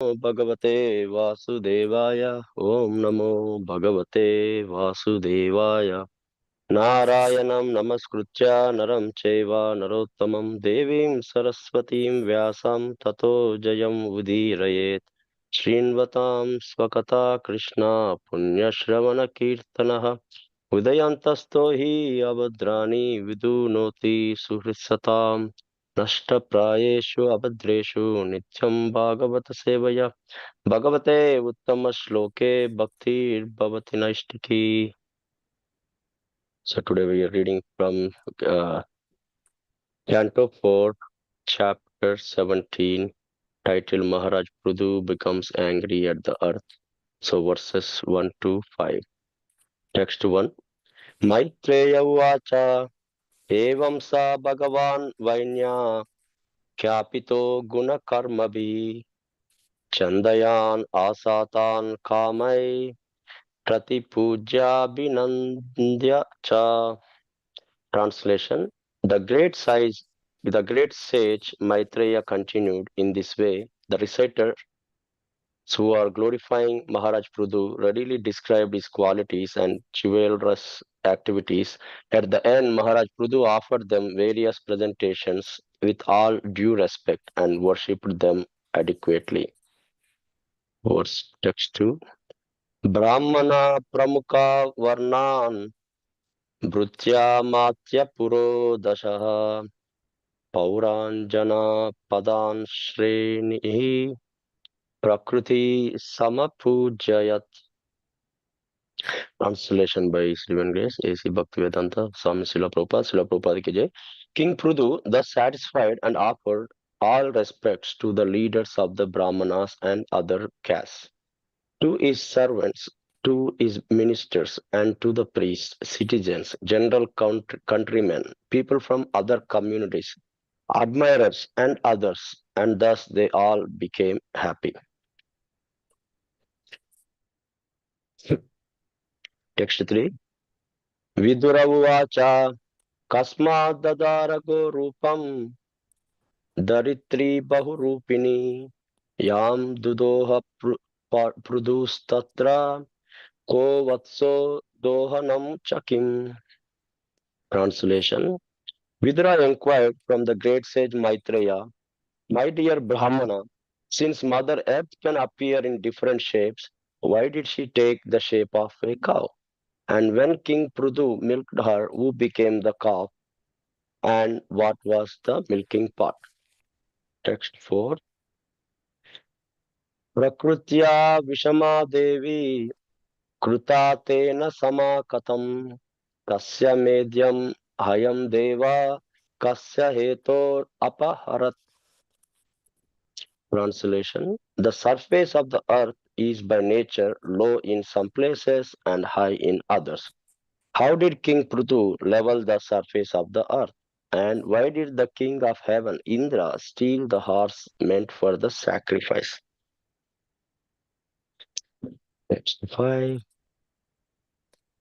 भगवते वासुदेवाय ओम नमो भगवते वासुदेवाय नारायणं नमस्कृत्य नरं चैव नरोत्तमं देवीं सरस्वतीं व्यासं ततो जयम् उदीरयेत् श्रीन्वतां स्वकथा कृष्णा पुण्यश्रवणकीर्तनः उदयन्तस्तो हि अभद्राणि विदुनोति सुहृत्सताम् नष्टप्रायेषु अभद्रेषु नित्यं भागवत सेवया भगवते उत्तम श्लोके भक्तिर्भवति नैष्टिकी. So today we are reading from Canto 4, Chapter 17, titled Maharaj Prudu becomes angry at the earth. So verses 1 to 5. Text 1. Maitreya uvacha evam sa bhagavan vainya kyapito guna karmabhi chandayan asatan kamai pratipujya binandya cha. Translation. The great sage Maitreya continued in this way. The reciters who are glorifying Maharaj Prudu readily described his qualities and chivalrous activities. At the end, Maharaj Prudu offered them various presentations with all due respect and worshipped them adequately. Verse text 2. Brahmana Pramukha Varnan Bhrutya Puro Dashaha Pauranjana Padan Shrenihi Prakriti Samapujayat. Translation by Srivan Grace, A.C. Bhaktivedanta, Swami Srila Prabhupada, Srila Prabhupada ki jai. King Prudu thus satisfied and offered all respects to the leaders of the Brahmanas and other castes, to his servants, to his ministers, and to the priests, citizens, general countrymen, people from other communities, admirers, and others, and thus they all became happy. Text 3. Viduravacha Kasmadadarago Rupam Daritri Bahurupini Yam Dudoha Prudustatra Ko Vatso Dohanam Chakim. Translation. Vidura inquired from the great sage Maitreya, my dear Brahmana, since Mother Earth can appear in different shapes, why did she take the shape of a cow? And when King Prudu milked her, who became the calf, and what was the milking pot? Text 4. Prakrutya Vishama Devi Kruta Tena Samakatam Kasya Medyam Hayam Deva Kasya Hetor Apaharat. Translation. The surface of the earth is by nature low in some places and high in others. How did King Prutu level the surface of the earth? And why did the king of heaven, Indra, steal the horse meant for the sacrifice? Text 5.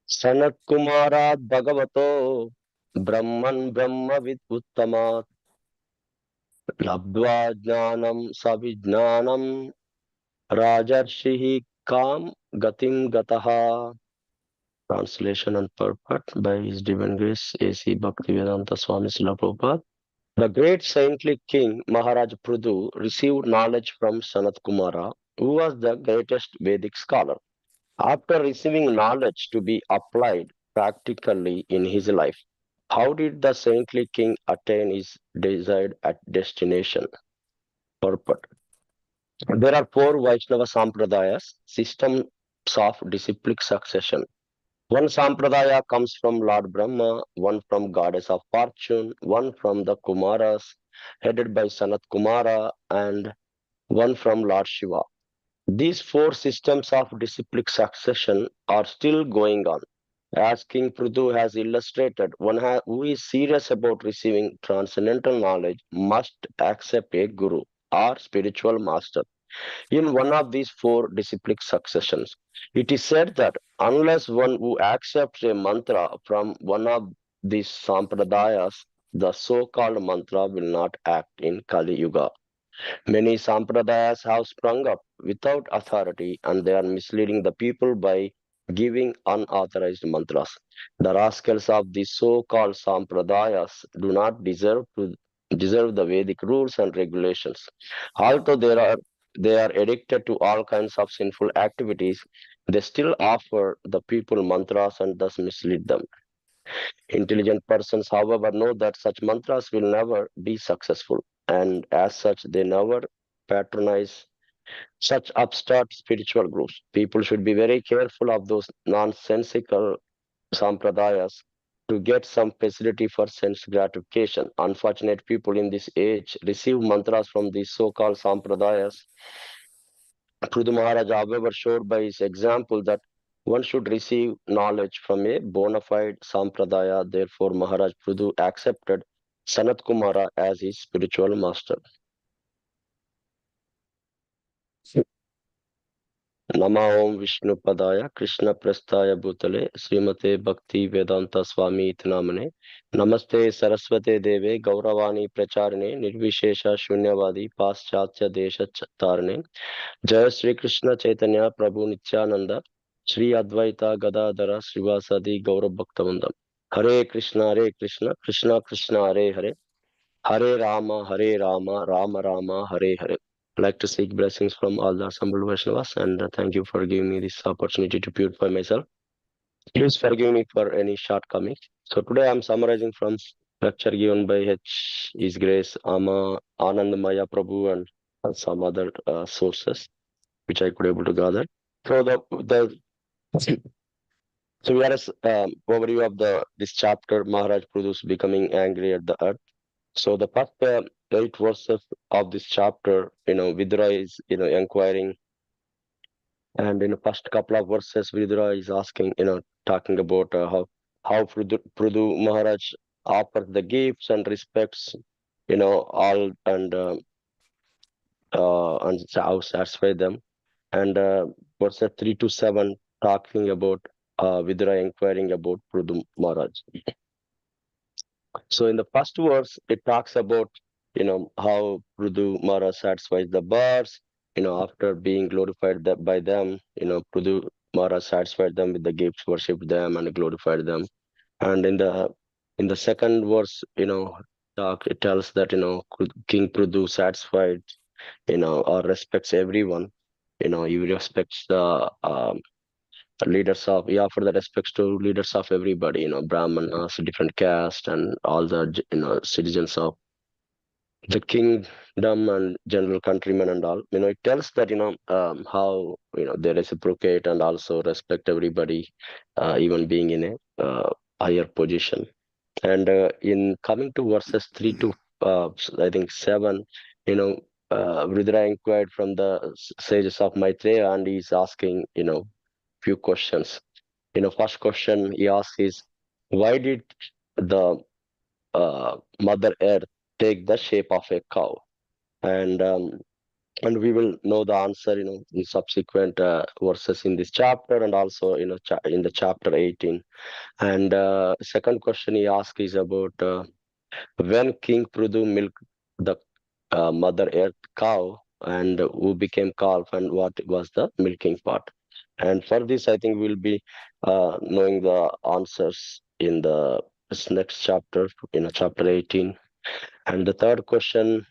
Sanat Kumarat Bhagavato Brahman Brahmavid Uttamat Labdva Jnanam Savijnanam Rajarshihi Kam Gatim Gataha. Translation and purport by His Divine Grace A.C. Bhaktivedanta Swami Srila Prabhupada. The great saintly king Maharaj Prudu received knowledge from Sanat Kumara, who was the greatest Vedic scholar. After receiving knowledge to be applied practically in his life, how did the saintly king attain his desired destination? Purport. There are four Vaishnava Sampradayas, systems of disciplic succession. One Sampradaya comes from Lord Brahma, one from Goddess of Fortune, one from the Kumaras, headed by Sanat Kumara, and one from Lord Shiva. These four systems of disciplic succession are still going on. As King Prudu has illustrated, one who is serious about receiving transcendental knowledge must accept a guru or spiritual master in one of these four disciplic successions. It is said that unless one who accepts a mantra from one of these sampradayas, the so-called mantra will not act in Kali Yuga. Many sampradayas have sprung up without authority and they are misleading the people by giving unauthorized mantras. The rascals of the so-called sampradayas do not deserve the Vedic rules and regulations. Although they are addicted to all kinds of sinful activities, they still offer the people mantras and thus mislead them. Intelligent persons, however, know that such mantras will never be successful, and as such, they never patronize such upstart spiritual groups. People should be very careful of those nonsensical sampradayas to get some facility for sense gratification. Unfortunate people in this age receive mantras from these so-called sampradayas. Prudu Maharaj, however, showed by his example that one should receive knowledge from a bona fide sampradaya. Therefore, Maharaj Prudu accepted Sanat Kumara as his spiritual master. Nama Om Vishnu Padaya Krishna Prasthaya Bhutale Srimate Bhakti Vedanta Swami Namane Namaste Saraswate Deve Gauravani Pracharne Nirvishesha Shunyavadi Paschatya Desha Tarne Jai Sri Krishna Chaitanya Prabhu Nityananda Sri Advaita Gadadara Srivasadi Gaurav Bhaktavandam Hare Krishna Krishna Krishna Hare Hare Hare Rama, Rama Rama, Hare Hare. I'd like to seek blessings from all the assembled Vaishnavas and thank you for giving me this opportunity to purify myself. Please forgive me for any shortcomings. So today I'm summarizing from lecture given by His Grace Ama Anandamaya Prabhu and some other sources which I could able to gather. So the so we are overview of the this chapter Maharaj Prudu's becoming angry at the earth. So the first 8 verses of this chapter, Vidura is, inquiring, and in the first couple of verses, Vidura is asking, talking about how Prudu Maharaj offers the gifts and respects, all and how satisfy them. And verses 3 to 7 talking about Vidura inquiring about Prudu Maharaj. So in the first verse, it talks about, how Prudu Mara satisfies the birds, after being glorified by them, Prudu Mara satisfied them with the gifts, worshipped them and glorified them. And in the second verse, it tells that, King Prudu satisfied, or respects everyone. He respects the leaders of, he offered the respects to leaders of everybody, Brahmanas, different caste, and all the, citizens of the kingdom and general countrymen and all. It tells that, how, they reciprocate and also respect everybody, even being in a higher position. And in coming to verses 3 to, I think, 7, Rudra inquired from the sages of Maitreya and he's asking, few questions. First question he asks is, why did the Mother Earth take the shape of a cow? And and we will know the answer, in subsequent verses in this chapter and also, in the chapter 18. And second question he asks is about when King Prudu milked the Mother Earth cow and who became calf and what was the milking part. And for this, I think we'll be knowing the answers in the this next chapter, chapter 18. And the third question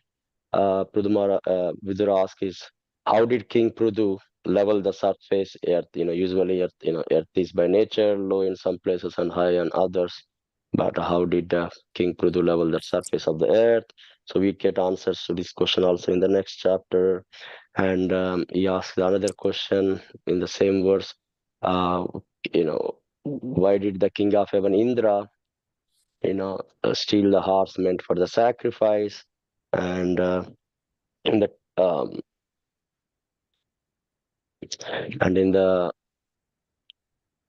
Vidura asks is, how did King Prudu level the surface earth? Usually earth, earth is by nature low in some places and high in others. But how did King Prudu level the surface of the earth? So we get answers to this question also in the next chapter. And he asks another question in the same verse. Uh, why did the king of heaven Indra, steal the horse meant for the sacrifice? And in the um, and in the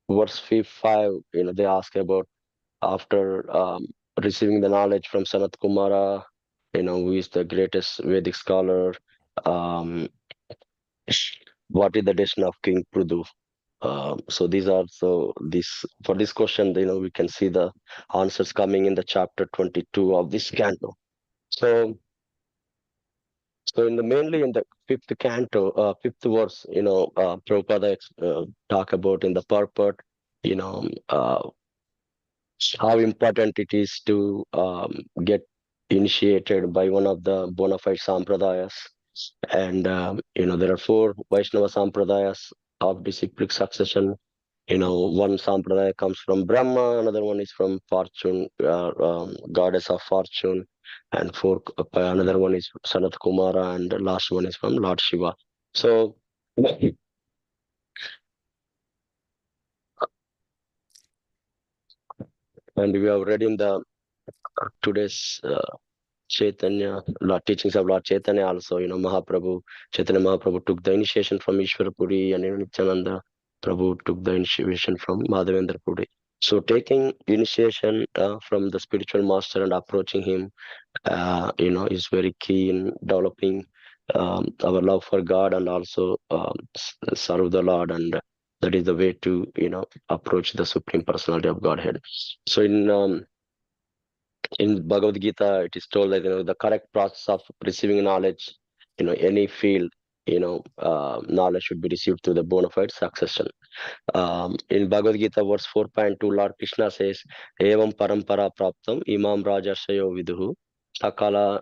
verse 5, they ask about after receiving the knowledge from Sanat Kumara, who is the greatest Vedic scholar. Um, what is the destination of King Prudu? So these are so this for this question, we can see the answers coming in the chapter 22 of this canto. So So mainly in the fifth canto, fifth verse, Prabhupada talk about in the purport, you know, how important it is to get initiated by one of the bona fide sampradayas. And there are four Vaishnava sampradayas of disciplic succession. One sampradaya comes from Brahma, another one is from Fortune, goddess of Fortune, and another one is Sanat Kumara, and the last one is from Lord Shiva. So, and we have read in the today's Chaitanya, teachings of Lord Chaitanya also, Chaitanya Mahaprabhu took the initiation from Ishwara Puri, and Nityananda Prabhu took the initiation from Madhavendra Puri. So taking initiation from the spiritual master and approaching him, is very key in developing our love for God, and also serve the Lord. And that is the way to, approach the Supreme Personality of Godhead. So in Bhagavad Gita, it is told that the correct process of receiving knowledge, any field, knowledge should be received through the bona fide succession. In Bhagavad Gita, verse 4.2, Lord Krishna says, "Evam parampara praptam imam rajashayo viduhu sakala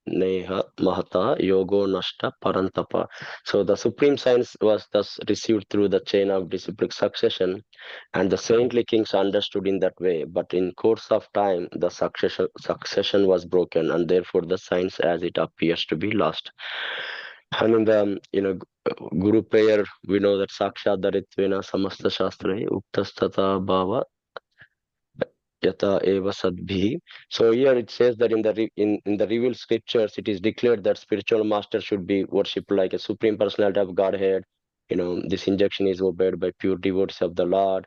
neha mahata yogo nashta parantapa." So the supreme science was thus received through the chain of disciplic succession, and the saintly kings understood in that way. But in course of time, the succession was broken, and therefore the science as it appears to be lost. And in the Guru prayer, we know that Sakshat Daritvena Samasta Shastre Uktastata Bhava Yata eva sadbhi. So here it says that in the revealed scriptures, it is declared that spiritual master should be worshipped like a supreme personality of Godhead. This injunction is obeyed by pure devotees of the Lord.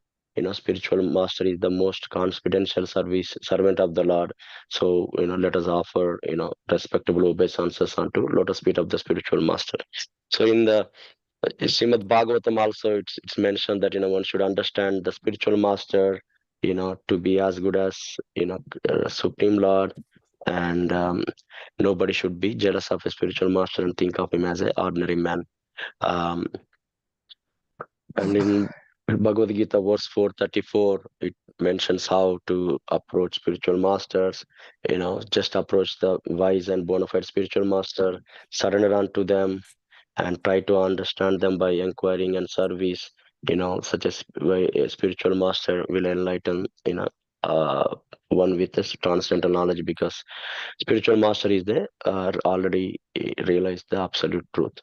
Spiritual master is the most confidential servant of the Lord. So let us offer respectable obeisances unto lotus feet of the spiritual master. So in the Srimad Bhagavatam also, it's mentioned that one should understand the spiritual master, to be as good as Supreme Lord, and nobody should be jealous of a spiritual master and think of him as an ordinary man. Um, and in Bhagavad Gita, verse 434, it mentions how to approach spiritual masters. Just approach the wise and bona fide spiritual master, surrender unto them, and try to understand them by inquiring and service. Such as way a spiritual master will enlighten, uh, one with this transcendental knowledge, because spiritual master is there, already realized the absolute truth.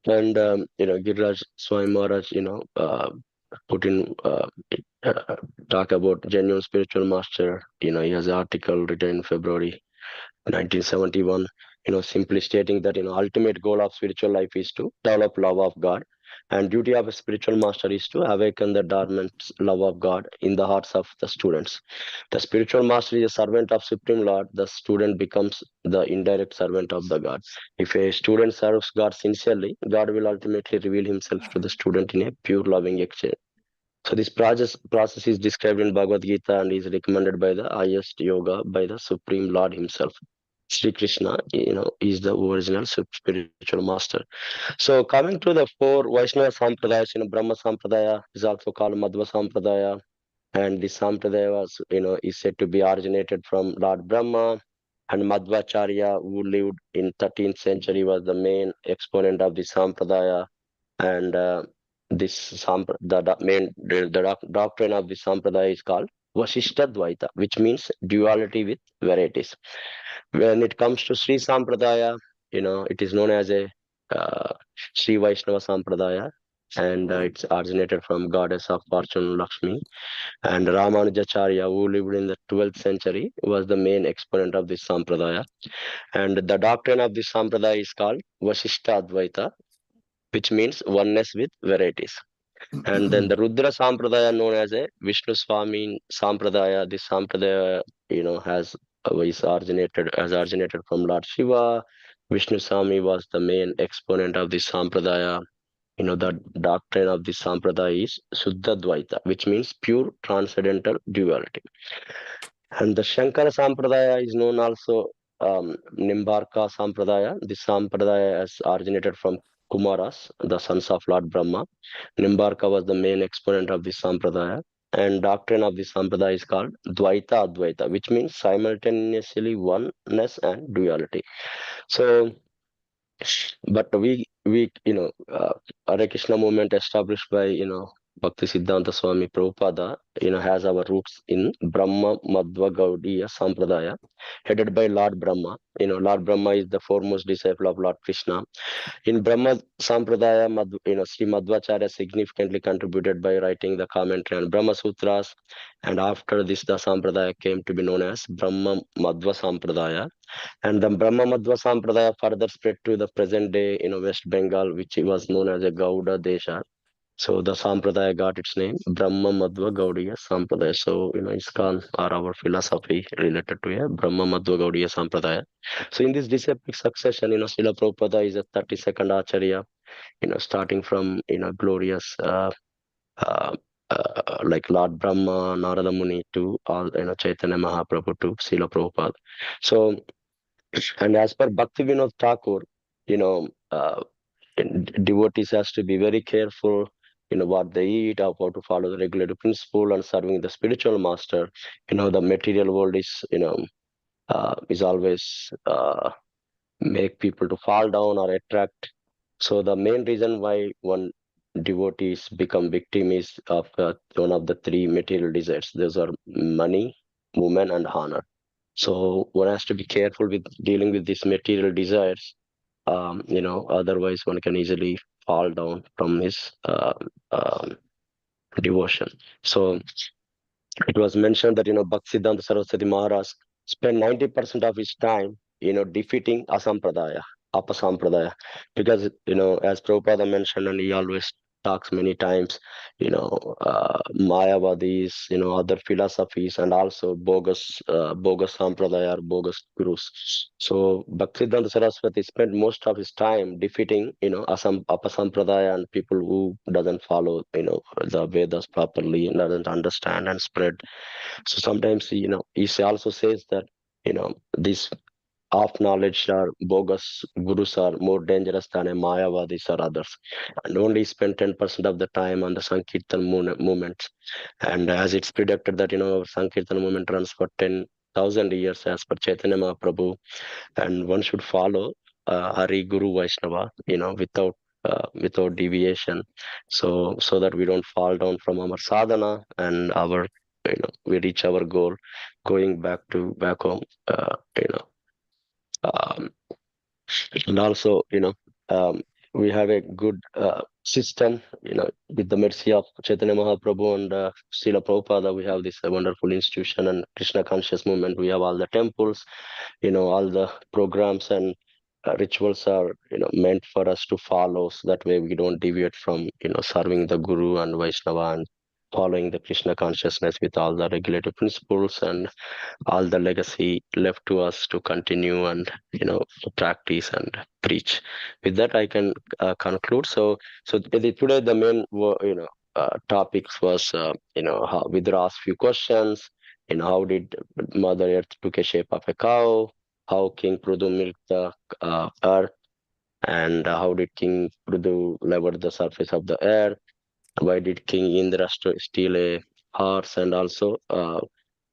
And Giriraj Swami Maharaj, put in talk about genuine spiritual master. He has an article written in February 1971, simply stating that, ultimate goal of spiritual life is to develop love of God, and duty of a spiritual master is to awaken the dormant love of God in the hearts of the students. The spiritual master is a servant of Supreme Lord. The student becomes the indirect servant of the God. If a student serves God sincerely, God will ultimately reveal himself to the student in a pure loving exchange. So this process is described in Bhagavad Gita and is recommended by the highest yoga by the Supreme Lord himself. Sri Krishna, is the original spiritual master. So coming to the four Vaishnava Sampradayas, Brahma Sampradaya is also called Madhva Sampradaya, and this Sampradaya was, is said to be originated from Lord Brahma, and Madhvacharya, who lived in 13th century, was the main exponent of the Sampradaya. And this the doctrine of the sampradaya is called Vasishtha Dvaita, which means duality with varieties. When it comes to Sri Sampradaya, it is known as a Sri Vaishnava Sampradaya, and it's originated from goddess of fortune Lakshmi. And Ramanujacharya, who lived in the 12th century, was the main exponent of this Sampradaya. And the doctrine of this Sampradaya is called Vasishtha Advaita, which means oneness with varieties. And then the Rudra Sampradaya, known as a Vishnu Swami Sampradaya, this Sampradaya, has originated from Lord Shiva. Vishnu Swami was the main exponent of this Sampradaya. The doctrine of this Sampradaya is Suddha Dvaita, which means pure transcendental duality. And the Shankara Sampradaya is known also Nimbarka Sampradaya. This Sampradaya has originated from Kumaras, the sons of Lord Brahma. Nimbarka was the main exponent of this Sampradaya. And doctrine of this Sampradaya is called Dvaita Advaita, which means simultaneously oneness and duality. So, but Hare Krishna movement established by Bhakti Siddhanta Swami Prabhupada has our roots in Brahma Madhva Gaudiya Sampradaya, headed by Lord Brahma. Lord Brahma is the foremost disciple of Lord Krishna. In Brahma Sampradaya, Sri Madhvacharya significantly contributed by writing the commentary on Brahma Sutras, and after this, the Sampradaya came to be known as Brahma Madhva Sampradaya. And the Brahma Madhva Sampradaya further spread to the present day, West Bengal, which was known as a Gauda Desha. So the Sampradaya got its name, Brahma Madhva Gaudiya Sampradaya. So, ISKCON or our philosophy related to a Brahma Madhva Gaudiya Sampradaya. So in this disciplic succession, Srila Prabhupada is a 32nd Acharya, starting from, glorious, uh, like Lord Brahma, Narada Muni to all, Chaitanya Mahaprabhu to Srila Prabhupada. So, and as per Bhakti Vinod Thakur, you know, uh, devotees has to be very careful, what they eat, how to follow the regulative principle and serving the spiritual master. The material world is always make people to fall down or attract. So the main reason why one devotees become victim is of one of the three material desires. Those are money, woman, and honor. So one has to be careful with dealing with these material desires. Otherwise one can easily fall down from his devotion. So it was mentioned that Bhaktisiddhanta Saraswati Maharaj spent 90% of his time defeating asampradaya, apasampradaya, because as Prabhupada mentioned, and he always talks many times, Mayavadis, other philosophies, and also bogus sampradaya or bogus gurus. So Bhaktisiddhanta Saraswati spent most of his time defeating apasampradaya and people who doesn't follow the Vedas properly and doesn't understand and spread. So sometimes he also says that these half knowledge or bogus gurus are more dangerous than a Mayavadis or others, and only spend 10% of the time on the Sankirtan movement. And as it's predicted that Sankirtan movement runs for 10,000 years as per Chaitanya Mahaprabhu, and one should follow Hari Guru Vaishnava, without deviation, so that we don't fall down from our sadhana and we reach our goal, going back home. Um, and also we have a good system, with the mercy of Chaitanya Mahaprabhu and Srila Prabhupada. We have this wonderful institution and Krishna conscious movement. We have all the temples, all the programs and rituals are meant for us to follow, so that way we don't deviate from serving the Guru and Vaishnava and following the Krishna consciousness with all the regulative principles and all the legacy left to us to continue and practice and preach. With that I can conclude. Today the main topics was how Vidura asked few questions. How did Mother Earth took a shape of a cow, how King Prudu milked the earth, and how did King Prudu leveled the surface of the earth, why did King Indra steal a horse, and also uh,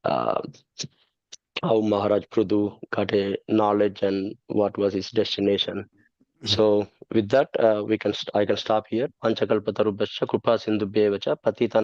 how Maharaj Prudu got a knowledge and what was his destination. So with that, I can stop here. Panchakalpatarubhasya kripa sindhubhyevacha patitan